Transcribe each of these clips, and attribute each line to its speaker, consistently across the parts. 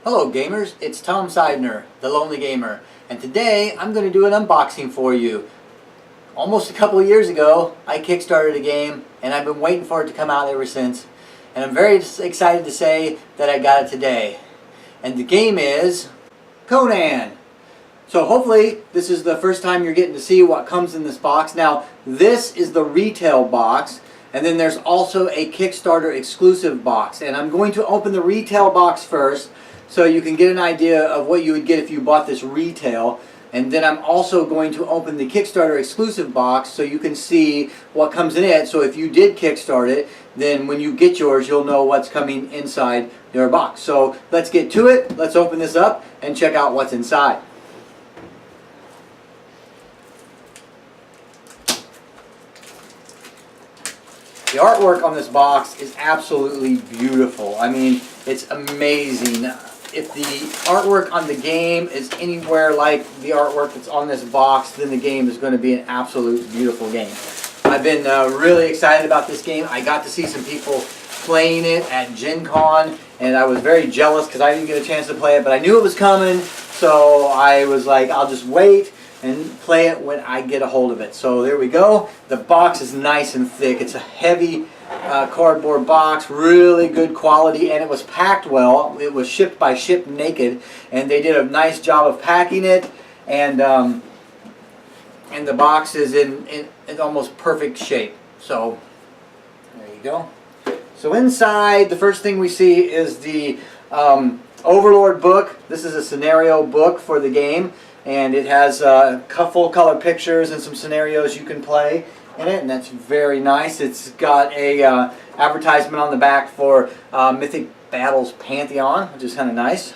Speaker 1: Hello gamers, it's Tom Sidener, the Lonely Gamer, and today I'm going to do an unboxing for you. Almost a couple of years ago, I kickstarted a game, and I've been waiting for it to come out ever since. And I'm very excited to say that I got it today. And the game is Conan. So hopefully this is the first time you're getting to see what comes in this box. Now this is the retail box, and then there's also a Kickstarter exclusive box. And I'm going to open the retail box first, so you can get an idea of what you would get if you bought this retail. And then I'm also going to open the Kickstarter exclusive box so you can see what comes in it. So if you did kickstart it, then when you get yours, you'll know what's coming inside your box. So let's get to it. Let's open this up and check out what's inside. The artwork on this box is absolutely beautiful. I mean, it's amazing. If the artwork on the game is anywhere like the artwork that's on this box, then the game is going to be an absolute beautiful game. I've been really excited about this game. I got to see some people playing it at Gen Con, and I was very jealous because I didn't get a chance to play it, but I knew it was coming, so I was like, I'll just wait and play it when I get a hold of it. So there we go. The box is nice and thick. It's a heavy cardboard box, really good quality, and it was packed well. It was shipped by Ship Naked, and they did a nice job of packing it, and the box is in almost perfect shape. So there you go. So inside, the first thing we see is the Overlord book. This is a scenario book for the game, and it has full color pictures and some scenarios you can play in it, and that's very nice. It's got a advertisement on the back for Mythic Battles Pantheon, which is kind of nice.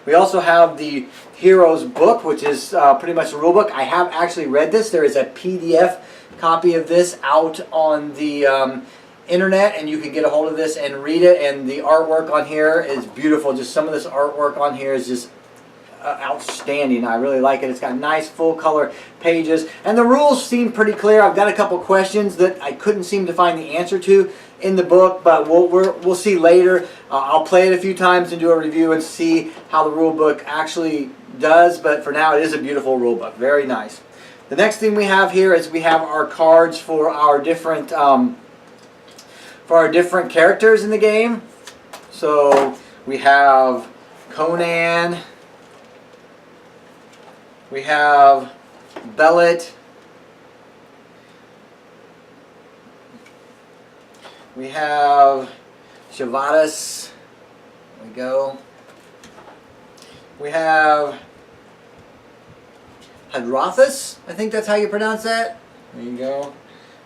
Speaker 1: We also have the Heroes book, which is pretty much a rule book. I have actually read this. There is a PDF copy of this out on the internet, and you can get a hold of this and read it, and the artwork on here is beautiful. Just some of this artwork on here is just outstanding. I really like it. It's got nice full color pages, and the rules seem pretty clear. I've got a couple questions that I couldn't seem to find the answer to in the book, but we'll see later. I'll play it a few times and do a review and see how the rule book actually does, but for now it is a beautiful rule book. Very nice. The next thing we have here is we have our cards for our different characters in the game. So we have Conan, we have Bellet, we have Shavadas, there we go, we have Hadrathus, I think that's how you pronounce that, there you go,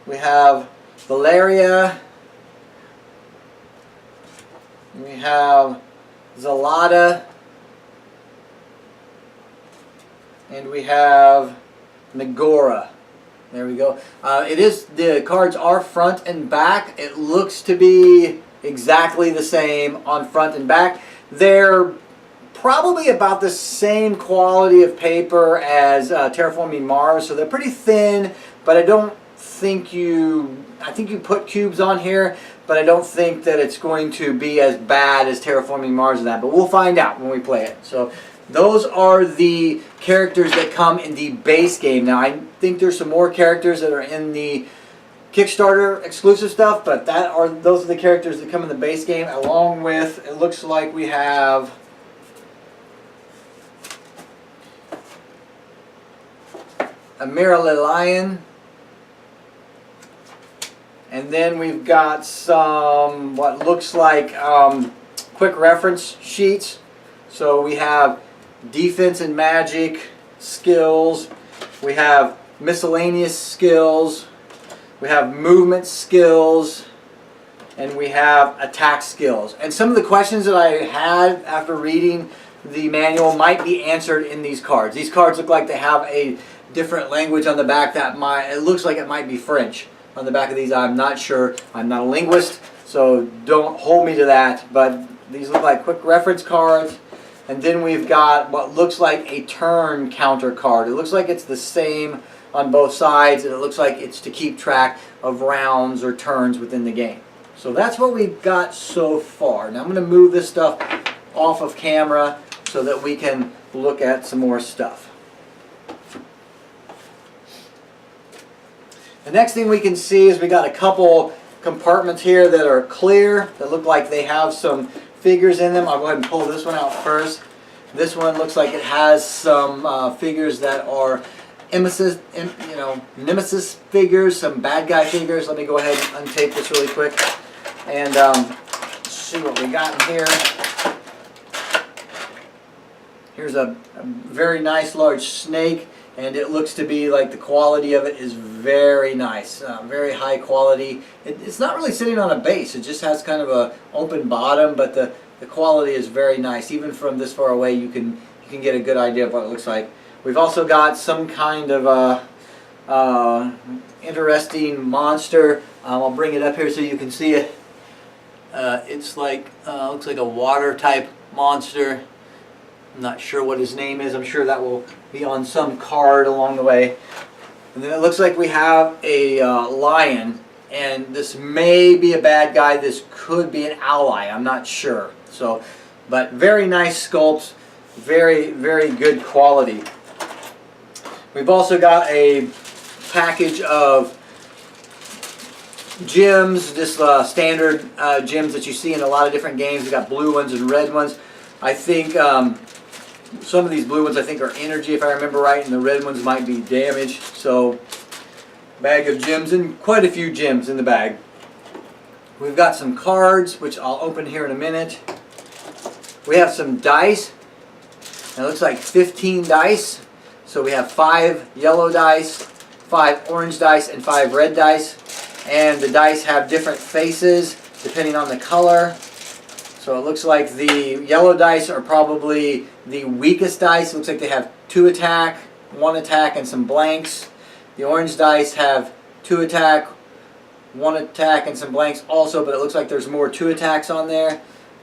Speaker 1: we have Valeria, we have Zalada, and we have Nagora. There we go. The cards are front and back. It looks to be exactly the same on front and back. They're probably about the same quality of paper as Terraforming Mars, so they're pretty thin, but I think you put cubes on here, but I don't think that it's going to be as bad as Terraforming Mars and that, but we'll find out when we play it. So those are the characters that come in the base game. Now I think there's some more characters that are in the Kickstarter exclusive stuff, but those are the characters that come in the base game, along with, it looks like we have a Lion, and then we've got some what looks like quick reference sheets. So we have defense and magic skills, we have miscellaneous skills, we have movement skills, and we have attack skills. And some of the questions that I had after reading the manual might be answered in these cards. These cards look like they have a different language on the back it looks like it might be French on the back of these. I'm not sure. I'm not a linguist, so don't hold me to that, but these look like quick reference cards. And then we've got what looks like a turn counter card. It looks like it's the same on both sides, and it looks like it's to keep track of rounds or turns within the game. So that's what we've got so far. Now I'm going to move this stuff off of camera so that we can look at some more stuff. The next thing we can see is we got a couple compartments here that are clear, that look like they have some figures in them. I'll go ahead and pull this one out first. This one looks like it has some figures that are Nemesis figures, some bad guy figures. Let me go ahead and untape this really quick and see what we got in here. Here's a very nice large snake, and it looks to be like the quality of it is very nice, very high quality. It's not really sitting on a base, it just has kind of a open bottom, but the quality is very nice. Even from this far away you can get a good idea of what it looks like. We've also got some kind of interesting monster. I'll bring it up here so you can see it. It's like, looks like a water type monster. I'm not sure what his name is. I'm sure that will be on some card along the way. And then it looks like we have a lion, and this may be a bad guy. This could be an ally. I'm not sure. So, but very nice sculpts, very, very good quality. We've also got a package of gems, just standard gems that you see in a lot of different games. We've got blue ones and red ones. I think some of these blue ones I think are energy, if I remember right, and the red ones might be damage. So, bag of gems, and quite a few gems in the bag. We've got some cards, which I'll open here in a minute. We have some dice. It looks like 15 dice. So we have 5 yellow dice, 5 orange dice, and 5 red dice. And the dice have different faces depending on the color. So it looks like the yellow dice are probably the weakest dice. It looks like they have 2 attack, 1 attack, and some blanks. The orange dice have 2 attack, 1 attack, and some blanks also, but it looks like there's more 2 attacks on there.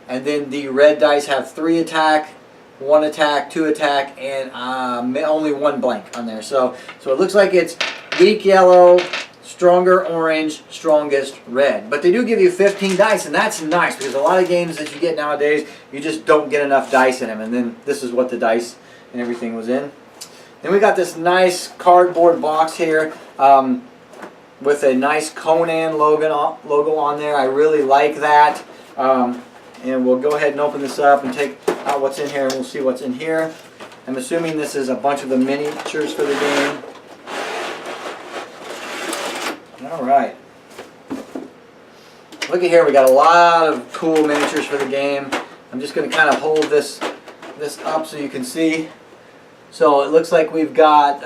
Speaker 1: And then the red dice have 3 attack, 1 attack, 2 attack, and only 1 blank on there. So it looks like it's weak yellow, stronger orange, strongest red. But they do give you 15 dice, and that's nice because a lot of games that you get nowadays, you just don't get enough dice in them. And then this is what the dice and everything was in. Then we got this nice cardboard box here with a nice Conan logo on there. I really like that. And we'll go ahead and open this up and take out what's in here, and we'll see what's in here. I'm assuming this is a bunch of the miniatures for the game. Alright. Look at here, we got a lot of cool miniatures for the game. I'm just going to kind of hold this up so you can see. So it looks like we've got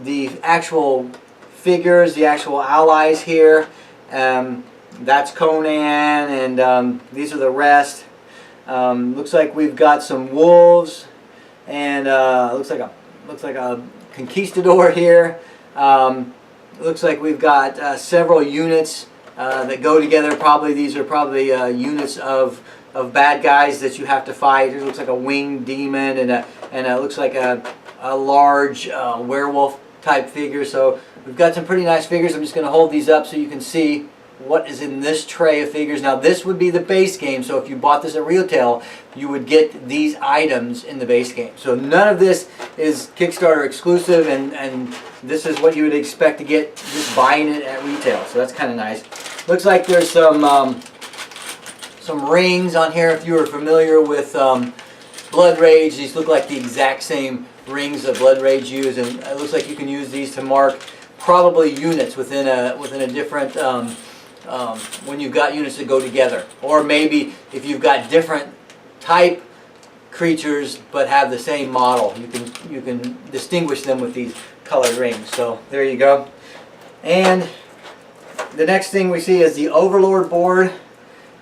Speaker 1: the actual figures, the actual allies here. That's Conan, and these are the rest. Looks like we've got some wolves, and looks like a conquistador here. Looks like we've got several units that go together. Probably these are probably units of bad guys that you have to fight. It looks like a winged demon, and it looks like a large werewolf type figure. So we've got some pretty nice figures. I'm just going to hold these up so you can see what is in this tray of figures. Now this would be the base game, so if you bought this at retail, you would get these items in the base game. So none of this is Kickstarter exclusive, and this is what you would expect to get just buying it at retail. So that's kind of nice. Looks like there's some rings on here. If you are familiar with Blood Rage, these look like the exact same rings that Blood Rage use, and it looks like you can use these to mark probably units within a different when you've got units that go together, or maybe if you've got different type creatures but have the same model, you can distinguish them with these colored rings. So there you go. And the next thing we see is the Overlord board.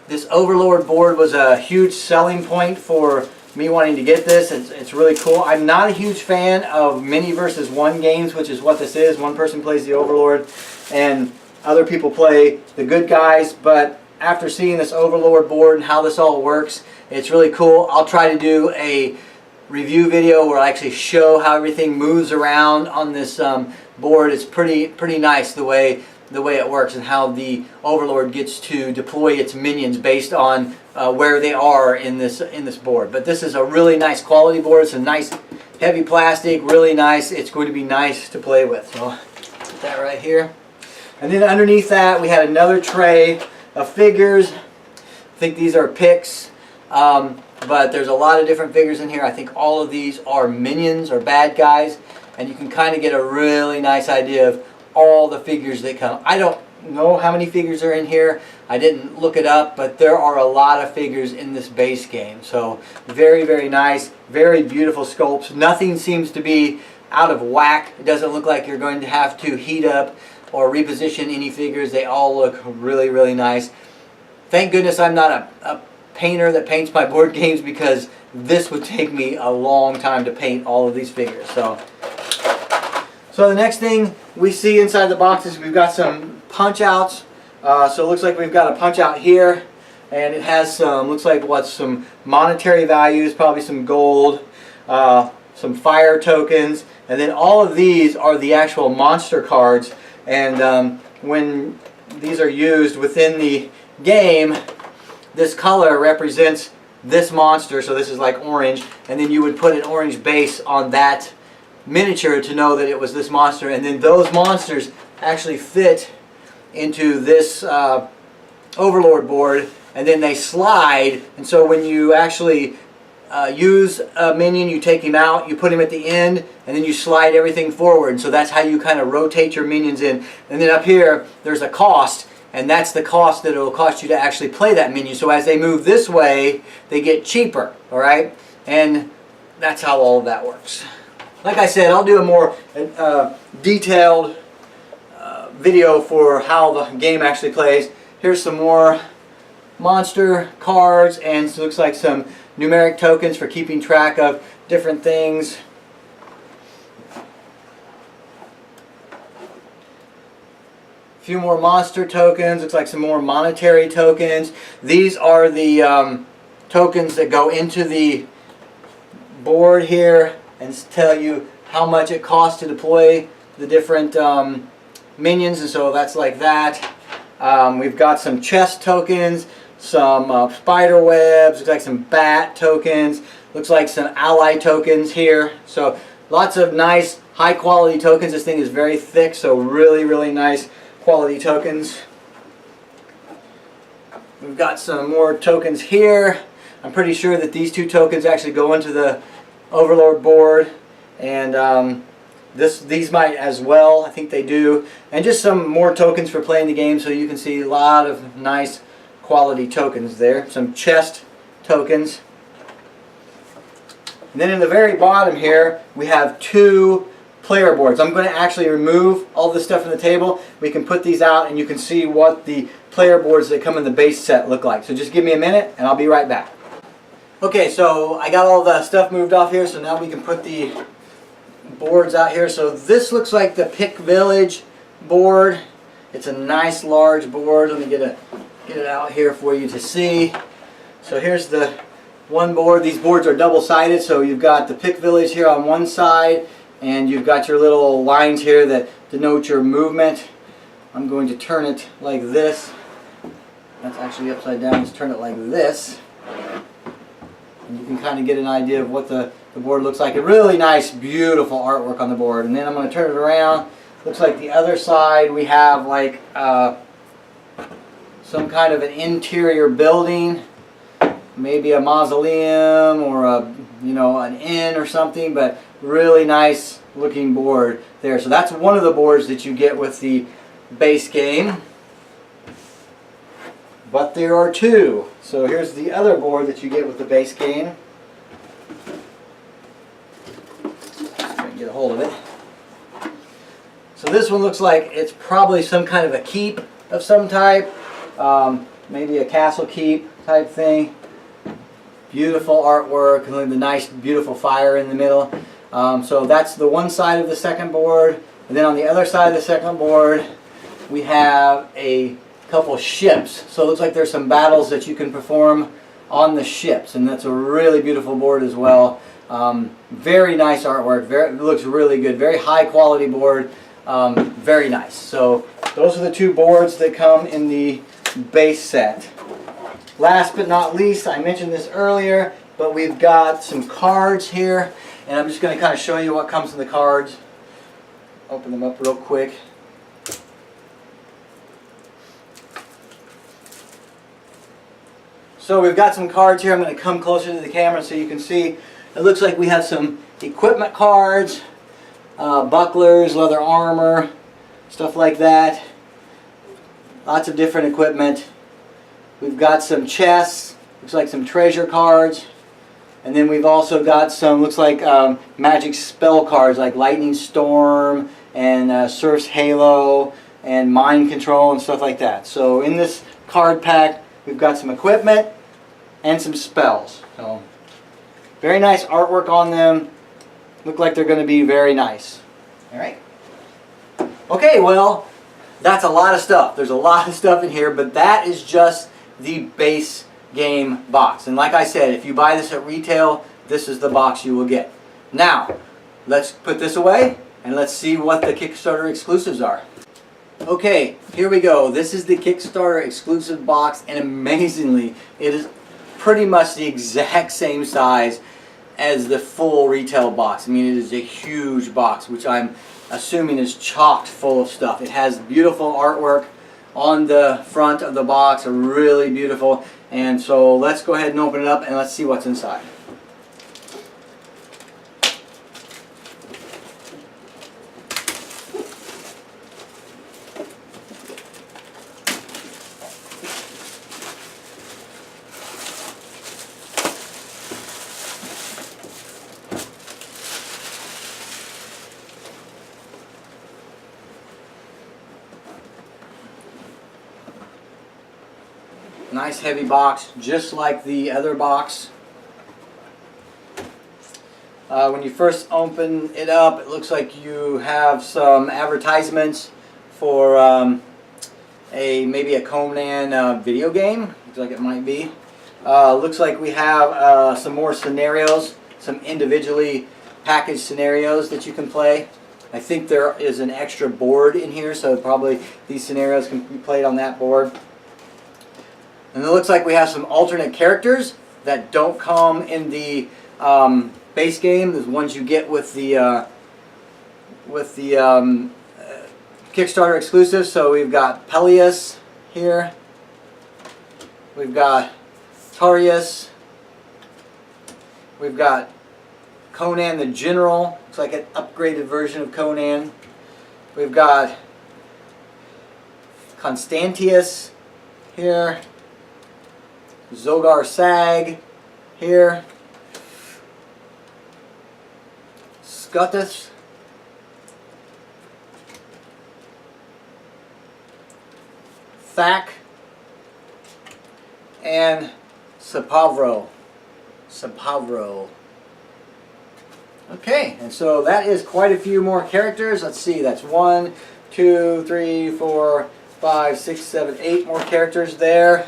Speaker 1: This Overlord board was a huge selling point for me wanting to get this. It's really cool. I'm not a huge fan of mini versus one games, which is what this is. One person plays the Overlord and other people play the good guys, but after seeing this Overlord board and how this all works, it's really cool. I'll try to do a review video where I actually show how everything moves around on this board. It's pretty nice the way the way it works and how the Overlord gets to deploy its minions based on where they are in this board. But this is a really nice quality board. It's a nice heavy plastic, really nice. It's going to be nice to play with. So put that right here. And then underneath that we had another tray of figures. I think these are picks. But there's a lot of different figures in here. I think all of these are minions or bad guys, and you can kind of get a really nice idea of all the figures that come. I don't know how many figures are in here. I didn't look it up, but there are a lot of figures in this base game. So very, very nice, very beautiful sculpts. Nothing seems to be out of whack. It doesn't look like you're going to have to heat up or reposition any figures. They all look really, really nice. Thank goodness I'm not a painter that paints my board games, because this would take me a long time to paint all of these figures. So the next thing we see inside the box is we've got some punch outs. So it looks like we've got a punch out here, and it has some, looks like some monetary values, probably some gold, some fire tokens, and then all of these are the actual monster cards. And when these are used within the game, this color represents this monster, so this is like orange, and then you would put an orange base on that miniature to know that it was this monster, and then those monsters actually fit into this Overlord board, and then they slide, and so when you actually use a minion, you take him out, you put him at the end, and then you slide everything forward. So that's how you kind of rotate your minions in. And then up here there's a cost, and that's the cost that it will cost you to actually play that minion. So as they move this way, they get cheaper, alright? And that's how all of that works. Like I said, I'll do a more detailed video for how the game actually plays. Here's some more monster cards, and it looks like some numeric tokens for keeping track of different things. A few more monster tokens, looks like some more monetary tokens. These are the tokens that go into the board here and tell you how much it costs to deploy the different minions, and so that's like that. We've got some chest tokens, some spider webs, looks like some bat tokens, looks like some ally tokens here. So lots of nice high quality tokens. This thing is very thick, so really, really nice quality tokens. We've got some more tokens here. I'm pretty sure that these two tokens actually go into the Overlord board, and these might as well. I think they do. And just some more tokens for playing the game, so you can see a lot of nice quality tokens there. Some chest tokens. And then in the very bottom here we have two player boards. I'm going to actually remove all this stuff from the table. We can put these out and you can see what the player boards that come in the base set look like. So just give me a minute and I'll be right back. Okay, so I got all the stuff moved off here, so now we can put the boards out here. So this looks like the Pick Village board. It's a nice large board. Let me get it out here for you to see. So here's the one board. These boards are double-sided, so you've got the Pick Village here on one side, and you've got your little lines here that denote your movement. I'm going to turn it like this. That's actually upside down. Let's turn it like this. And you can kind of get an idea of what the board looks like. A really nice, beautiful artwork on the board. And then I'm going to turn it around. Looks like the other side we have like some kind of an interior building. Maybe a mausoleum or an inn or something, but really nice looking board there. So that's one of the boards that you get with the base game. But there are two. So here's the other board that you get with the base game. Try and get a hold of it. So this one looks like it's probably some kind of a keep of some type. Maybe a castle keep type thing. Beautiful artwork, and the nice beautiful fire in the middle. So that's the one side of the second board. And then on the other side of the second board we have a couple ships. So it looks like there's some battles that you can perform on the ships, and that's a really beautiful board as well. Very nice artwork. It looks really good. Very high quality board. Very nice. So those are the two boards that come in the base set. Last but not least, I mentioned this earlier, but we've got some cards here, and I'm just going to kind of show you what comes in the cards. Open them up real quick. So we've got some cards here. I'm going to come closer to the camera so you can see. It looks like we have some equipment cards, bucklers, leather armor, stuff like that. Lots of different equipment. We've got some chests, looks like some treasure cards. And then we've also got some, looks like magic spell cards like Lightning Storm and Surf's Halo and Mind Control and stuff like that. So in this card pack, we've got some equipment and some spells. So very nice artwork on them. Look like they're going to be very nice. All right. Okay, well, that's a lot of stuff. There's a lot of stuff in here, but that is just the base game box. And like I said, if you buy this at retail, this is the box you will get. Now, let's put this away and let's see what the Kickstarter exclusives are. Okay, here we go. This is the Kickstarter exclusive box, and amazingly, it is pretty much the exact same size as the full retail box. I mean, it is a huge box, which I'm assuming is chocked full of stuff. It has beautiful artwork on the front of the box, really beautiful. And so let's go ahead and open it up and let's see what's inside. Nice heavy box, just like the other box. When you first open it up, it looks like you have some advertisements for maybe a Conan video game. Looks like it might be. Looks like we have some more scenarios, some individually packaged scenarios that you can play. I think there is an extra board in here, so probably these scenarios can be played on that board. And it looks like we have some alternate characters that don't come in the base game. The ones you get with the Kickstarter exclusive. So we've got Peleus here. We've got Tarius. We've got Conan the General. Looks like an upgraded version of Conan. We've got Constantius here. Zogar Sag here. Scutus. Thak. And Sapavro. Okay, and so that is quite a few more characters. Let's see, that's 1, 2, 3, 4, 5, 6, 7, 8 more characters there.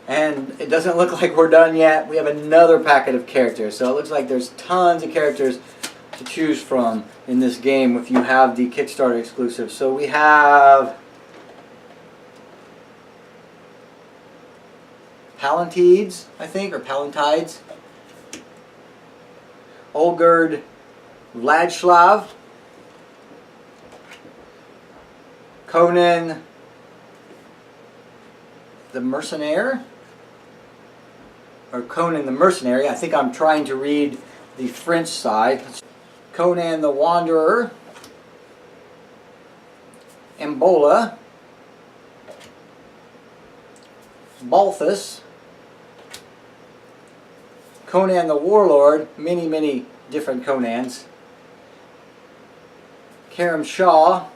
Speaker 1: And it doesn't look like we're done yet. We have another packet of characters. So it looks like there's tons of characters to choose from in this game if you have the Kickstarter exclusive. So we have Palantides, I think, or Palantides. Olgerd Vladslav. Conan the Mercenary. Or Conan the Mercenary. I think I'm trying to read the French side. Conan the Wanderer. Embola. Balthus. Conan the Warlord. Many different Conans. Karam Shah.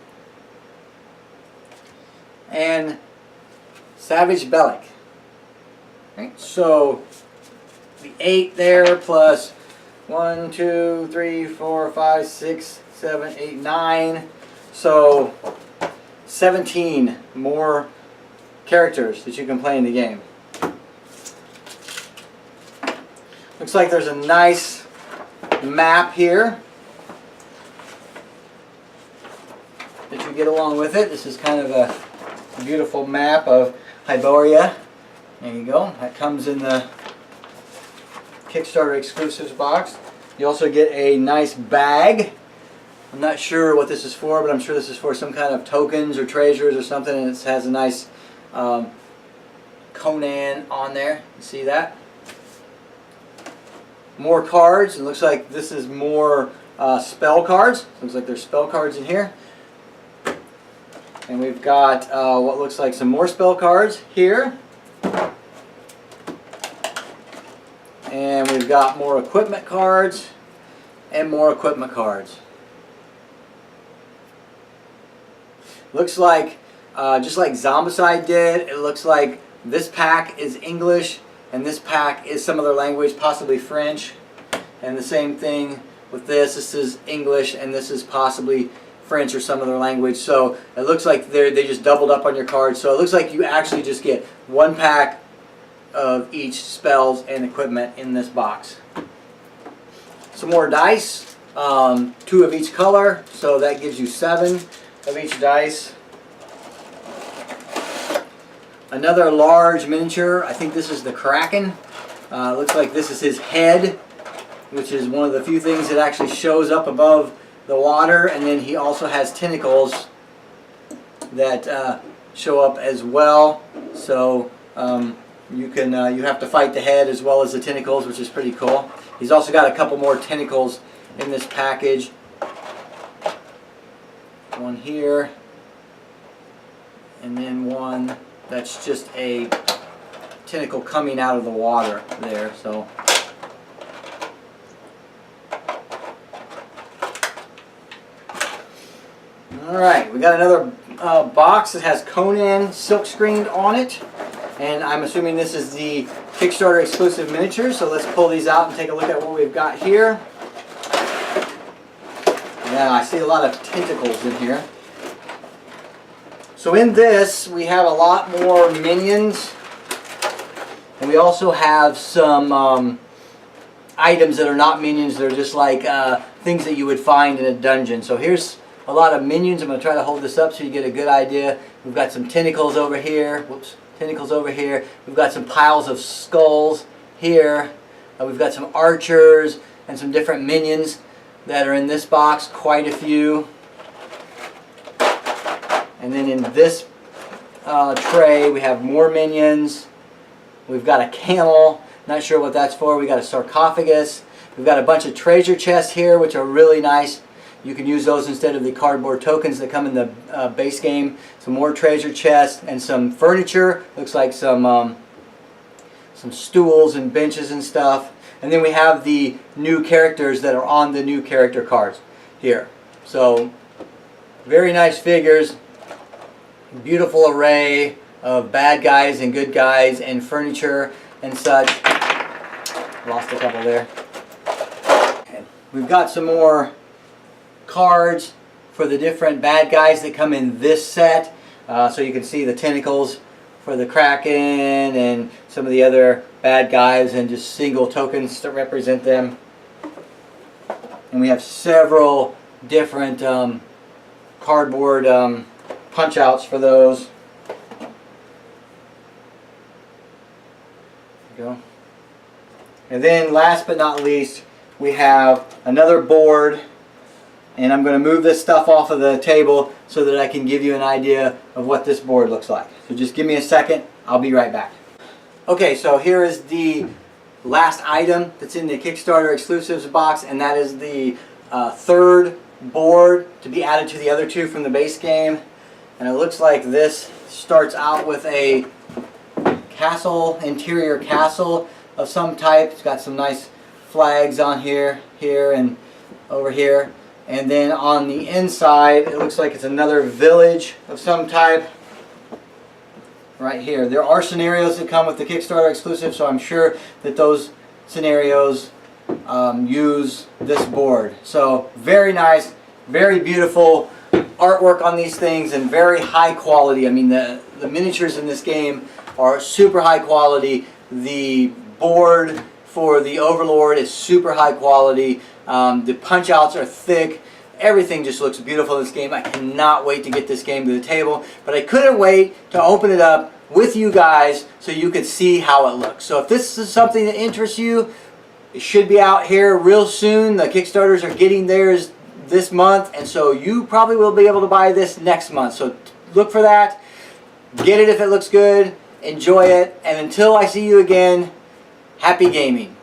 Speaker 1: And Savage Bellic. Right, so the 8 there plus 1, 2, 3, 4, 5, 6, 7, 8, 9. So 17 more characters that you can play in the game. Looks like there's a nice map here that you get along with it. This is kind of a beautiful map of Hyboria. There you go. That comes in the Kickstarter exclusives box. You also get a nice bag. I'm not sure what this is for, but I'm sure this is for some kind of tokens or treasures or something. And it has a nice Conan on there. You see that? More cards. It looks like this is more spell cards. Looks like there's spell cards in here. And we've got what looks like some more spell cards here. And we've got more equipment cards and more equipment cards. Looks like, just like Zombicide did, it looks like this pack is English and this pack is some other language, possibly French. And the same thing with this. This is English and this is possibly French or some other language. So it looks like they just doubled up on your cards. So it looks like you actually just get one pack of each spells and equipment in this box. Some more dice, 2 of each color, so that gives you 7 of each dice. Another large miniature. I think this is the Kraken. Looks like this is his head, which is one of the few things that actually shows up above the water, and then he also has tentacles that show up as well. So you have to fight the head as well as the tentacles, which is pretty cool. He's also got a couple more tentacles in this package. One here, and then one that's just a tentacle coming out of the water there. So alright, we got another box that has Conan silk screened on it, and I'm assuming this is the Kickstarter exclusive miniatures. So let's pull these out and take a look at what we've got here. Yeah, I see a lot of tentacles in here. So in this, we have a lot more minions, and we also have some items that are not minions. They're just like things that you would find in a dungeon. So here's a lot of minions. I'm going to try to hold this up so you get a good idea. We've got some tentacles over here. Whoops, tentacles over here. We've got some piles of skulls here. We've got some archers and some different minions that are in this box, quite a few. And then in this tray we have more minions. We've got a camel, not sure what that's for. We got a sarcophagus. We've got a bunch of treasure chests here, which are really nice. You can use those instead of the cardboard tokens that come in the base game. Some more treasure chests and some furniture. Looks like some stools and benches and stuff. And then we have the new characters that are on the new character cards here. So very nice figures. Beautiful array of bad guys and good guys and furniture and such. Lost a couple there. Okay. We've got some more cards for the different bad guys that come in this set. So you can see the tentacles for the Kraken and some of the other bad guys, and just single tokens to represent them. And we have several different cardboard punch outs for those. There you go. And then last but not least, we have another board, and I'm going to move this stuff off of the table so that I can give you an idea of what this board looks like. So just give me a second, I'll be right back. Okay, so here is the last item that's in the Kickstarter exclusives box, and that is the third board to be added to the other two from the base game. And it looks like this starts out with a castle, interior castle of some type. It's got some nice flags on here, and over here. And then on the inside, it looks like it's another village of some type. Right here. There are scenarios that come with the Kickstarter exclusive, so I'm sure that those scenarios use this board. So very nice, very beautiful artwork on these things, and very high quality. I mean, the miniatures in this game are super high quality. The board for the Overlord is super high quality. The punch outs are thick. Everything just looks beautiful in this game. I cannot wait to get this game to the table, but I couldn't wait to open it up with you guys so you could see how it looks. So if this is something that interests you, it should be out here real soon. The Kickstarters are getting theirs this month, and so you probably will be able to buy this next month. So look for that. Get it if it looks good. Enjoy it. And until I see you again, happy gaming.